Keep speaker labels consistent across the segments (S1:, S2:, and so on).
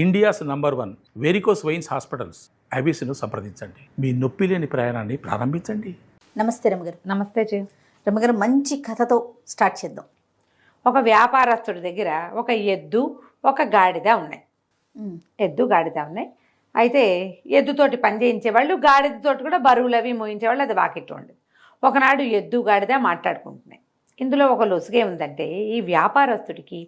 S1: India's number 1 varicose veins hospitals ఐబీసీను సంప్రదించండి. మీ నొప్పి లేని ప్రయాణాన్ని ప్రారంభించండి.
S2: నమస్తే రమగారు.
S3: నమస్తే చే
S2: రమగారు, మంచి కథతో స్టార్ట్ చేద్దాం.
S3: ఒక వ్యాపారస్తుడి దగ్గర ఒక ఎద్దు ఒక గాడిద ఉన్నాయి. ఎద్దు గాడిద ఉన్నాయి. అయితే ఎద్దుతోటి పని చేయించేవాళ్ళు, గాడిదతోటి కూడా బరువులు అవి మోయించేవాళ్ళు. అది వాకిట్లో ఉండేది. ఒకనాడు ఎద్దు గాడిద మాట్లాడుకుంటున్నాయి. ఇందులో ఒక లొసుగే ఉందంటే, ఈ వ్యాపారస్తుడికి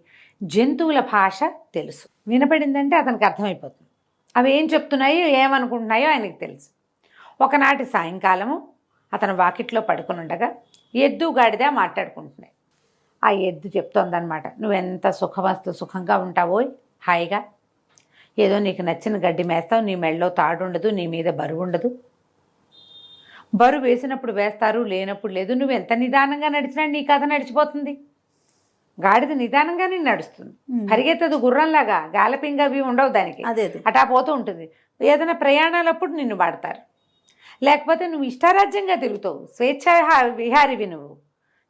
S3: జంతువుల భాష తెలుసు. వినపడిందంటే అతనికి అర్థమైపోతుంది. అవి ఏం చెప్తున్నాయో ఏమనుకుంటున్నాయో ఆయనకి తెలుసు. ఒకనాటి సాయంకాలము అతను వాకిట్లో పడుకుని ఉండగా ఎద్దు గాడిద మాట్లాడుకుంటున్నాయి. ఆ ఎద్దు చెప్తోందనమాట, నువ్వెంత సుఖంగా ఉంటావో, హాయిగా ఏదో నీకు నచ్చిన గడ్డి మేస్తావు, నీ మెళ్ళలో తాడు ఉండదు, నీ మీద బరువు ఉండదు. బరువు వేసినప్పుడు వేస్తారు, లేనప్పుడు లేదు. నువ్వు ఎంత నిదానంగా నడిచినా నీ కథ నడిచిపోతుంది. గాడిద నిదానంగానే నడుస్తుంది, పరిగెత్తదు గుర్రంలాగా. గాలపింగ్ అవి ఉండవు దానికి, అటా పోతూ ఉంటుంది. ఏదైనా ప్రయాణాలప్పుడు నిన్ను వాడతారు, లేకపోతే నువ్వు ఇష్టారాజ్యంగా తిరుగుతావు. స్వేచ్ఛ విహారివి నువ్వు.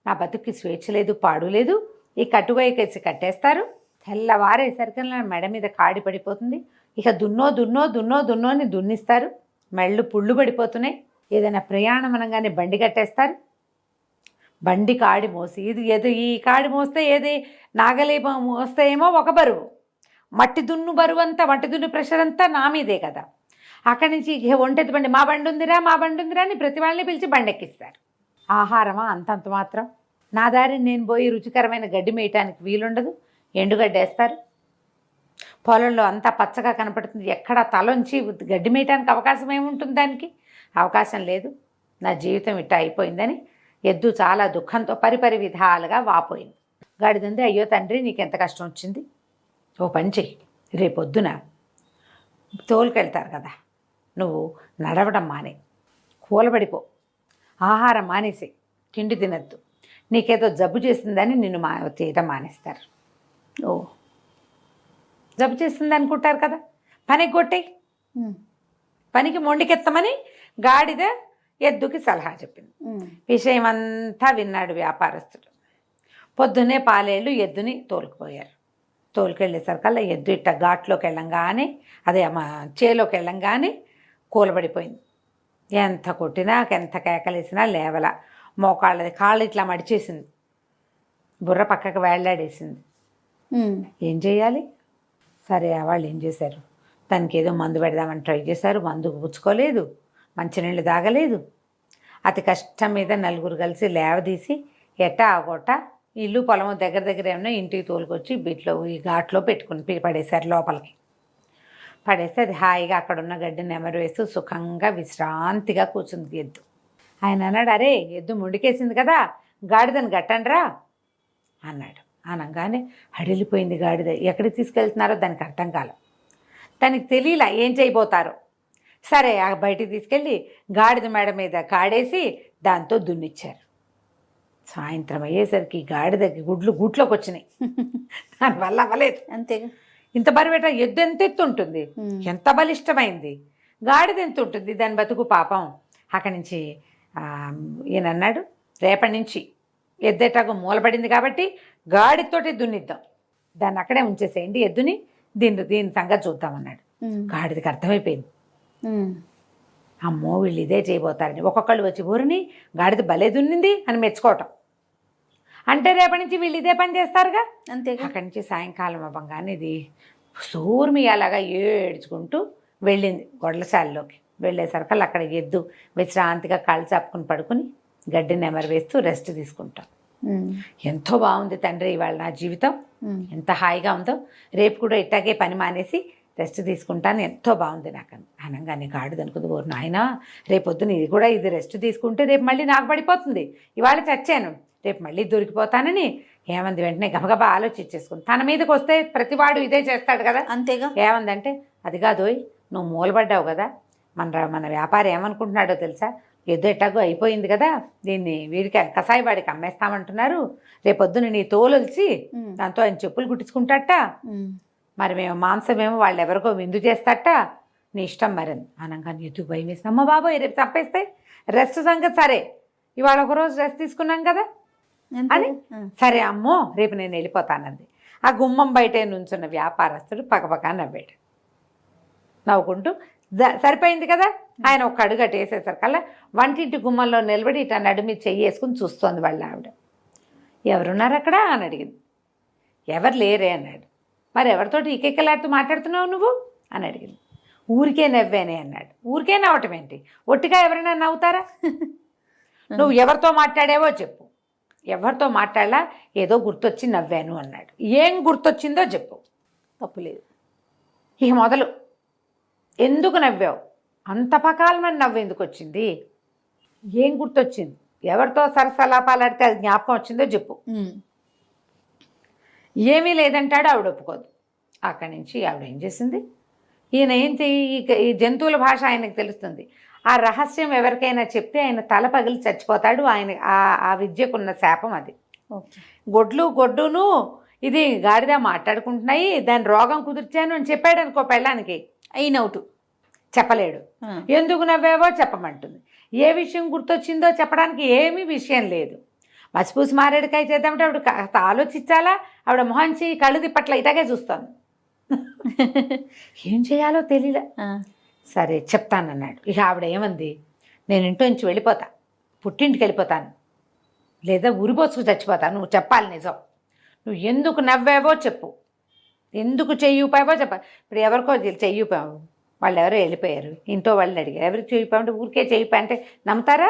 S3: నా బతుక్కి స్వేచ్ఛ లేదు, పాడు లేదు. ఈ కట్టువైకేసి కట్టేస్తారు. తెల్లవారేసరికి మెడ మీద కాడి పడిపోతుంది. ఇక దున్నో అని దున్నిస్తారు. మెళ్ళు పుళ్ళు పడిపోతున్నాయి. ఏదైనా ప్రయాణం అనగానే బండి కట్టేస్తారు. బండి కాడి మోసి ఈ కాడి మోస్తే ఏది నాగలి మోస్తే ఏమో ఒక బరువు, మట్టి దున్ను బరువు అంతా, మట్టి దున్ను ప్రెషర్ అంతా నా మీదే కదా. అక్కడి నుంచి ఒంటెత్తి బండి, మా బండి ఉందిరా అని ప్రతి వాళ్ళని పిలిచి బండి ఎక్కిస్తారు. ఆహారమా అంతంత మాత్రం. నా దారిని నేను పోయి రుచికరమైన గడ్డి మేయటానికి వీలుండదు. ఎండుగడ్డి వేస్తారు. పొలంలో అంతా పచ్చగా కనపడుతుంది. ఎక్కడ తలొంచి గడ్డి మేయటానికి అవకాశం ఏముంటుంది? దానికి అవకాశం లేదు. నా జీవితం ఇట్లా అయిపోయిందని ఎద్దు చాలా దుఃఖంతో పరిపరి విధాలుగా వాపోయింది. గాడిదంది, అయ్యో తండ్రి, నీకెంత కష్టం వచ్చింది. ఓ పని చెయ్యి, రేపొద్దున తోలుకెళ్తారు కదా, నువ్వు నడవడం మానే, కూలబడిపో, ఆహారం మానేసి, తిండి తినద్దు. నీకేదో జబ్బు చేసిందని నిన్ను చేయడం మానేస్తారు. ఓ, జబ్బు చేసింది అనుకుంటారు కదా, పనికి కొట్టేయి, పనికి మొండికెత్తమని గాడిద ఎద్దుకి సలహా చెప్పింది. విషయం అంతా విన్నాడు వ్యాపారస్తుడు. పొద్దున్నే పాలేళ్ళు ఎద్దుని తోలుకుపోయారు. తోలుకెళ్ళేసరికల్లా ఎద్దు ఇట్ట ఘాట్లోకి వెళ్ళంగానే, అదే చేలోకి వెళ్ళంగానే కూలబడిపోయింది. ఎంత కొట్టినా, ఎంత కేకలేసినా లేవల. మోకాళ్ళది కాళ్ళు ఇట్లా మడిచేసింది, బుర్ర పక్కకు వేళ్లాడేసింది. ఏం చేయాలి? సరే, వాళ్ళు ఏం చేశారు, దానికి ఏదో మందు పెడదామని ట్రై చేశారు. మందుకు పుచ్చుకోలేదు, మంచినీళ్ళు తాగలేదు. అతి కష్టం మీద నలుగురు కలిసి లేవదీసి ఎట్టా ఆగొట్ట ఇల్లు పొలము దగ్గర ఏమన్నా ఇంటికి తోలుకొచ్చి బిట్లో ఈ ఘాట్లో పెట్టుకుని పడేశారు. లోపలికి పడేస్తే అది హాయిగా అక్కడున్న గడ్డి నెమరు వేస్తూ సుఖంగా విశ్రాంతిగా కూర్చుంది ఎద్దు. ఆయన అన్నాడు, అరే ఎద్దు ముండికేసింది కదా, గాడిదని గట్టండ్రా అన్నాడు. అనగానే హడిలిపోయింది గాడిద. ఎక్కడికి తీసుకెళ్తున్నారో దానికి అర్థం కాల, దానికి తెలియలా ఏం చేయబోతారో. సరే, ఆ బయటికి తీసుకెళ్ళి గాడిద మేడ మీద కాడేసి దాంతో దున్నిచ్చారు. సాయంత్రం అయ్యేసరికి గాడిదకి గూట్లోకి వచ్చినాయి. దానివల్ల అవ్వలేదు.
S2: అంతేగా,
S3: ఇంత బరువేట ఎద్దు ఎంత ఎత్తు ఉంటుంది, ఎంత బలిష్టమైంది. గాడిద ఎంత ఉంటుంది, దాని బతుకు పాపం. అక్కడి నుంచి ఈయన అన్నాడు, రేపటి నుంచి ఎద్దెటాకు మూలపడింది కాబట్టి గాడితోటి దున్నిద్దాం, దాన్ని అక్కడే ఉంచేసేయండి ఎద్దుని, దీని సంగతి చూద్దామన్నాడు. గాడిదకి అర్థమైపోయింది, అమ్మో వీళ్ళు ఇదే చేయబోతారని. ఒక్కొక్కళ్ళు వచ్చి ఊరిని గాడిద భలే దున్నింది అని మెచ్చుకోవటం. అంటే రేపటి నుంచి వీళ్ళు ఇదే పని చేస్తారుగా. అంతే. అక్కడి నుంచి సాయంకాలం అవ్వగానే ఇది సూర్మి అలాగా ఏడ్చుకుంటూ వెళ్ళింది గొడ్లశాలలోకి. వెళ్ళేసరికల్లా అక్కడ ఎద్దు విశ్రాంతిగా కాళ్ళు చాపుకుని పడుకుని గడ్డి నెమరు వేస్తూ రెస్ట్ తీసుకుంటాం. ఎంతో బాగుంది తండ్రి ఇవాళ నా జీవితం, ఎంత హాయిగా ఉందో, రేపు కూడా ఇట్టాగే పని మానేసి రెస్ట్ తీసుకుంటాను, ఎంతో బాగుంది నాకు అనగానే గాడిద అనుకుంది, ఓరు నాయన, రేపొద్దున ఇది కూడా ఇది రెస్ట్ తీసుకుంటే రేపు మళ్ళీ నాకు పడిపోతుంది. ఇవాళ చచ్చాను, రేపు మళ్ళీ దొరికిపోతానని ఏమంది వెంటనే గబగబా ఆలోచించేసుకుంది. తన మీదకి వస్తే ప్రతివాడు ఇదే చేస్తాడు కదా.
S2: అంతేగా.
S3: ఏమందంటే, అది కాదోయ్, నువ్వు మూలబడ్డావు కదా, మన వ్యాపారం ఏమనుకుంటున్నాడో తెలుసా, ఎద్దు ఎట్టాగో అయిపోయింది కదా, దీన్ని వీడికి కసాయి వాడికి అమ్మేస్తామంటున్నారు, రేపొద్దున నీ తోలొలిచి దాంతో ఆయన చెప్పులు కుట్టించుకుంటాట, మరి మేము మాంసమేమో వాళ్ళు ఎవరికో విందు చేస్తాట, నీ ఇష్టం మరి అనగానే ఎద్దుకు భయం వేసింది. అమ్మ బాబోయ్, రేపు చంపేస్తే రెస్ట్ సంగతి సరే, ఇవాళ ఒకరోజు రెస్ట్ తీసుకున్నాం కదా అని, సరే అమ్మో రేపు నేను వెళ్ళిపోతానంది. ఆ గుమ్మం బయటే నుంచున్న వ్యాపారస్తుడు పక్కపక్క నవ్వాడు. నవ్వుకుంటూ సరిపోయింది కదా. ఆయన ఒక అడుగు అటు వేసేసరికల్లా వంటింటి గుమ్మంలో నిలబడి ఇట్లా నడుమి చెయ్యి వేసుకుని చూస్తోంది వాళ్ళ ఆవిడ. ఎవరున్నారు అక్కడ అని అడిగింది. ఎవరు లేరే అన్నాడు. మరి ఎవరితోటి ఈకెక్కలాడుతూ మాట్లాడుతున్నావు నువ్వు అని అడిగింది. ఊరికే నవ్వానే అన్నాడు. ఊరికే నవ్వటం ఏంటి, ఒట్టిగా ఎవరైనా నవ్వుతారా? నువ్వు ఎవరితో మాట్లాడావో చెప్పు. ఎవరితో మాట్లాడలా, ఏదో గుర్తొచ్చి నవ్వాను అన్నాడు. ఏం గుర్తొచ్చిందో చెప్పు.
S2: తప్పులేదు.
S3: ఇక మొదలు. ఎందుకు నవ్వావు, అంత పకాలమని నవ్వు ఎందుకు వచ్చింది, ఏం గుర్తొచ్చింది, ఎవరితో సరసలాపాలాడితే అది జ్ఞాపకం వచ్చిందో చెప్పు. ఏమీ లేదంటాడు. ఆవిడ ఒప్పుకోదు. అక్కడి నుంచి ఆవిడ ఏం చేసింది, ఈయన ఏంటి ఈ జంతువుల భాష ఆయనకు తెలుస్తుంది. ఆ రహస్యం ఎవరికైనా చెప్తే ఆయన తల పగిలి చచ్చిపోతాడు. ఆయన ఆ విద్యకున్న శాపం అది. గొడ్డును ఇది గాడిద మాట్లాడుకుంటున్నాయి, దాని రోగం కుదిర్చాను అని చెప్పాడు అనుకో పెళ్ళానికి, అయినవుటు. చెప్పలేడు. ఎందుకు నవ్వావో చెప్పమంటుంది. ఏ విషయం గుర్తొచ్చిందో చెప్పడానికి ఏమీ విషయం లేదు. మసిపూసి మారేడుకాయ చేద్దామంటే ఆవిడ కాస్త ఆలోచించాలా, ఆవిడ మొహంచి కళ్ళు తిప్పట్ల ఇటాగే చూస్తాను. ఏం చేయాలో తెలియలే. సరే చెప్తానన్నాడు. ఇక ఆవిడ ఏమంది, నేను ఇంట్లో నుంచి వెళ్ళిపోతా, పుట్టింటికి వెళ్ళిపోతాను, లేదా ఉరిపోసుకు చచ్చిపోతాను, నువ్వు చెప్పాలి నిజం. నువ్వు ఎందుకు నవ్వావో చెప్పు, ఎందుకు చెయ్యిపోయావో చెప్పాలి. ఇప్పుడు ఎవరికో చెయ్యిపోయావు, వాళ్ళు ఎవరో వెళ్ళిపోయారు, ఇంట్లో వాళ్ళని అడిగారు, ఎవరికి చెయ్యిపోయామంటే ఊరికే చెయ్యిపోయా అంటే నమ్ముతారా?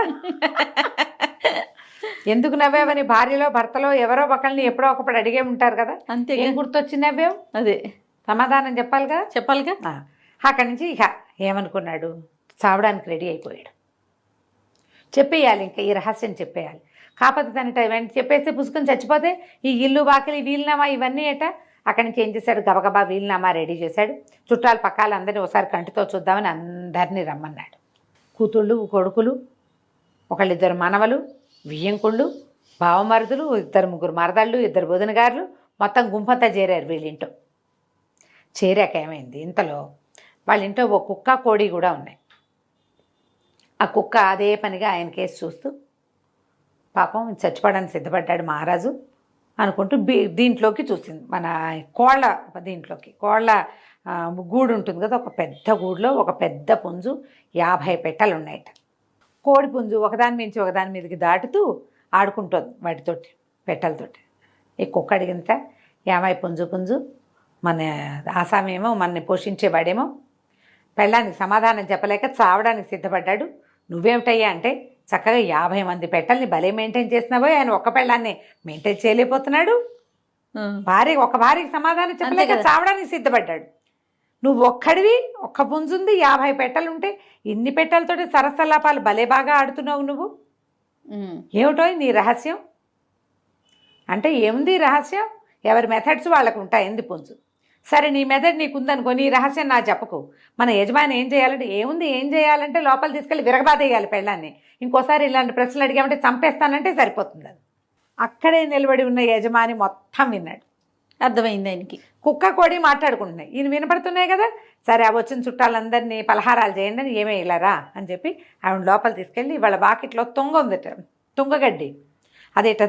S3: ఎందుకు నవ్వావని భార్యలో భర్తలో ఎవరో ఒకళ్ళని ఎప్పుడో ఒకప్పుడు అడిగే ఉంటారు కదా. అంతే. ఏం గుర్తొచ్చి నవ్వావు, అదే సమాధానం చెప్పాలిగా. అక్కడి నుంచి ఇక ఏమనుకున్నాడు, చావడానికి రెడీ అయిపోయాడు. చెప్పేయాలి, ఇంకా ఈ రహస్యం చెప్పేయాలి. కాకపోతే దాని టైం చెప్పేస్తే పుసుకుని చచ్చిపోతే ఈ ఇల్లు వాకిలి వీలునామా ఇవన్నీ ఏట. అక్కడి నుంచి ఏం చేశాడు, గబగబా వీలునామా రెడీ చేశాడు. చుట్టాలు పక్కాలు అందరినీ ఒకసారి కంటితో చూద్దామని అందరినీ రమ్మన్నాడు. కూతుళ్ళు, కొడుకులు, ఒకళ్ళిద్దరు మనవలు, వియ్యంకుళ్ళు, బావమరుదులు, 2-3 మరదళ్ళు, 2 బోధనగారులు, మొత్తం గుంపంతా చేరారు వీళ్ళింటో. చేరాక ఏమైంది, ఇంతలో వాళ్ళ ఇంట్లో ఒక కుక్క కోడి కూడా ఉన్నాయి. ఆ కుక్క అదే పనిగా ఆయన కేసు చూస్తూ పాపం చచ్చిపోవడానికి సిద్ధపడ్డాడు మహారాజు అనుకుంటూ దీంట్లోకి చూసింది. మన కోళ్ళ దీంట్లోకి, కోళ్ళ గూడు ఉంటుంది కదా, ఒక పెద్ద గూడులో ఒక పెద్ద పుంజు 50 పెట్టెలు ఉన్నాయట. కోడి పుంజు ఒకదాని మించి ఒకదాని మీదకి దాటుతూ ఆడుకుంటుంది వాటితోటి, పెట్టెలతోటి. ఈ కుక్క అడిగిందట, ఏమై పుంజు, మన ఆసామేమో మనని పోషించేవాడేమో పెళ్ళానికి సమాధానం చెప్పలేక చావడానికి సిద్ధపడ్డాడు. నువ్వేమిటయ్యా అంటే, చక్కగా 50 మంది పెట్టెల్ని భలే మెయింటైన్ చేసినావో, ఆయన ఒక్క పెళ్ళాన్ని మెయింటైన్ చేయలేకపోతున్నాడు. ఒక భార్యకి సమాధానం చెప్పలేక చావడానికి సిద్ధపడ్డాడు. నువ్వు ఒక్కడివి, ఒక్క పుంజుంది, 50 పెట్టెలుంటే ఇన్ని పెట్టెలతోటి సరసలాపాలు భలే బాగా ఆడుతున్నావు నువ్వు, ఏమిటో నీ రహస్యం అంటే. ఏముంది రహస్యం, ఎవరి మెథడ్స్ వాళ్ళకు ఉంటాయి. ఎందు పుంజు, సరే నీ మెథడ్ నీకుందనుకో, నీ రహస్యం నా చెప్పకు. మన యజమాని ఏం చేయాలంటే, ఏం చేయాలంటే లోపల తీసుకెళ్ళి విరగబాదేయాలి పెళ్ళాన్ని. ఇంకోసారి ఇలాంటి ప్రశ్నలు అడిగామంటే చంపేస్తానంటే సరిపోతుంది. అది అక్కడే నిలబడి ఉన్న యజమాని మొత్తం విన్నాడు. అర్థమైంది ఆయనకి. కుక్క కోడి మాట్లాడుకుంటున్నాయి, ఈయన వినపడుతున్నాయి కదా. సరే ఆ వచ్చిన చుట్టాలందరినీ పలహారాలు చేయండి అని, ఏమే ఇలారా అని చెప్పి ఆవిడ లోపల తీసుకెళ్ళి, వాళ్ళ వాకిట్లో తుంగ ఉందట, తుంగగడ్డి, అదేట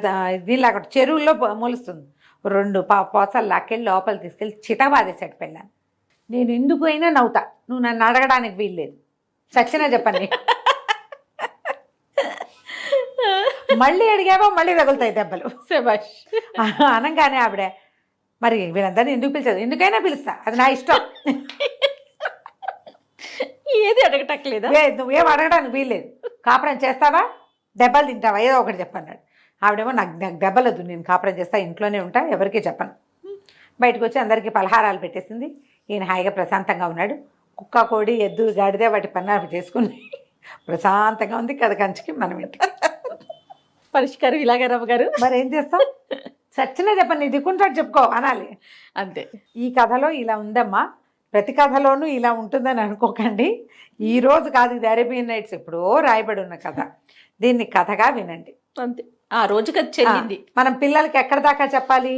S3: దీనిలాగా చెరువుల్లో మొలుస్తుంది. 2 పోసలు లాక్కెళ్ళి లోపల తీసుకెళ్ళి చితబాదేశాడు పెళ్ళాన్ని. నేను ఎందుకు అయినా నవ్వుతా, నువ్వు నన్ను అడగడానికి వీల్లేదు, చచ్చినా చెప్పండి. మళ్ళీ అడిగావో మళ్ళీ తగులుతాయి దెబ్బలు. శభాష్ అనగానే ఆవిడ, మరి వీళ్ళందరినీ ఎందుకు పిలిచదు, ఎందుకైనా పిలుస్తా, అది నా ఇష్టం, ఏది అడగటట్లేదా, నువ్వేం అడగడానికి వీల్లేదు, కాపురం చేస్తావా దెబ్బలు తింటావా ఏదో ఒకటి చెప్పన్నాడు. ఆవిడేమో నాకు దెబ్బలదు, నేను కాపురం చేస్తా, ఇంట్లోనే ఉంటా, ఎవరికీ చెప్పను. బయటకు వచ్చి అందరికీ పలహారాలు పెట్టేసింది. ఈయన హాయిగా ప్రశాంతంగా ఉన్నాడు. కుక్క కోడి ఎద్దు గాడిదే వాటి పన్నాలు చేసుకుని ప్రశాంతంగా ఉంది. కథ కంచికి మనం ఇంటికి
S2: పరిష్కారం ఇలాగే రమ్మగారు.
S3: మరి ఏం చేస్తాం, సచ్చినా చెప్పండి, నీ దిక్కుంటాడు చెప్పుకో అనాలి, అంతే. ఈ కథలో ఇలా ఉందమ్మా, ప్రతి కథలోనూ ఇలా ఉంటుందని అనుకోకండి. ఈరోజు కాదు, ఇది అరేబియన్ నైట్స్ ఎప్పుడో రాయబడి ఉన్న కథ. దీన్ని కథగా వినండి, అంతే. ఆ రోజు కథ చెల్లింది. మనం పిల్లలకి ఎక్కడ దాకా చెప్పాలి,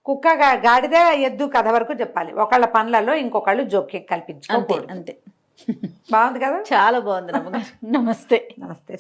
S3: కుక్క గాడిద ఎద్దు కథ వరకు చెప్పాలి. ఒకళ్ళ పనులలో ఇంకొకళ్ళు జోక్యం కల్పించుకోకూడదు, అంతే. బాగుంది కదా,
S2: చాలా బాగుంది రమ్మగారు. నమస్తే.
S3: నమస్తే.